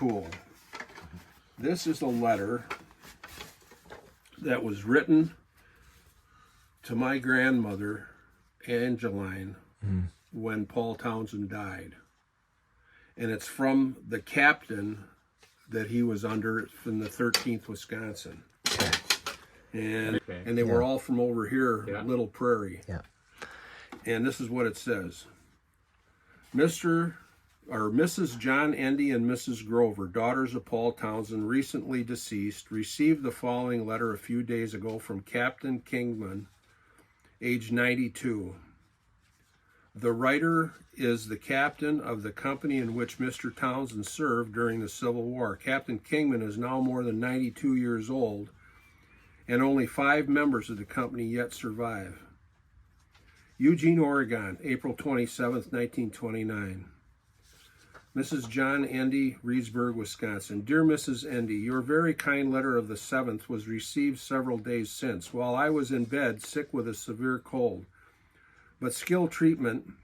cool. This is a letter that was written to my grandmother, Angeline, when Paul Townsend died. And it's from the captain that he was under from the 13th Wisconsin. And they were all from over here, Little Prairie. Yeah. And this is what it says. Mrs. John Endy and Mrs. Grover, daughters of Paul Townsend, recently deceased, received the following letter a few days ago from Captain Kingman, age 92. The writer is the captain of the company in which Mr. Townsend served during the Civil War. Captain Kingman is now more than 92 years old, and only 5 members of the company yet survive. Eugene, Oregon, April 27th, 1929. Mrs. John Endy, Reedsburg, Wisconsin. Dear Mrs. Endy, your very kind letter of the 7th was received several days since, while I was in bed sick with a severe cold. But skilled treatment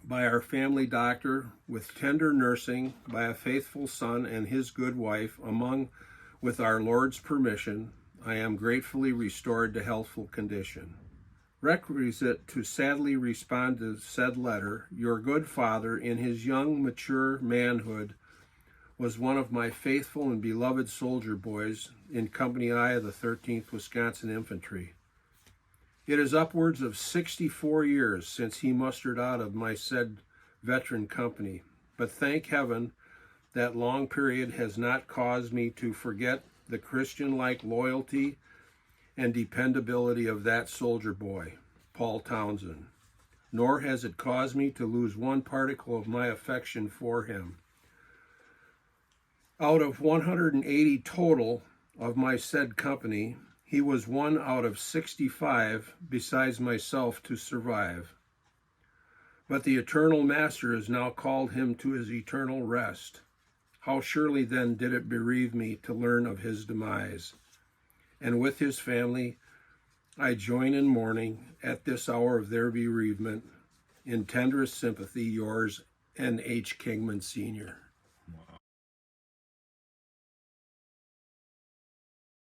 by our family doctor, with tender nursing by a faithful son and his good wife, with our Lord's permission, I am gratefully restored to healthful condition. Requisite to sadly respond to said letter, your good father, in his young, mature manhood, was one of my faithful and beloved soldier boys in Company I of the 13th Wisconsin Infantry. It is upwards of 64 years since he mustered out of my said veteran company, but thank heaven that long period has not caused me to forget the Christian-like loyalty and dependability of that soldier boy, Paul Townsend, nor has it caused me to lose one particle of my affection for him. Out of 180 total of my said company, he was one out of 65 besides myself to survive. But the eternal Master has now called him to his eternal rest. How surely then did it bereave me to learn of his demise. And with his family, I join in mourning at this hour of their bereavement. In tenderest sympathy, yours, N. H. Kingman, Sr.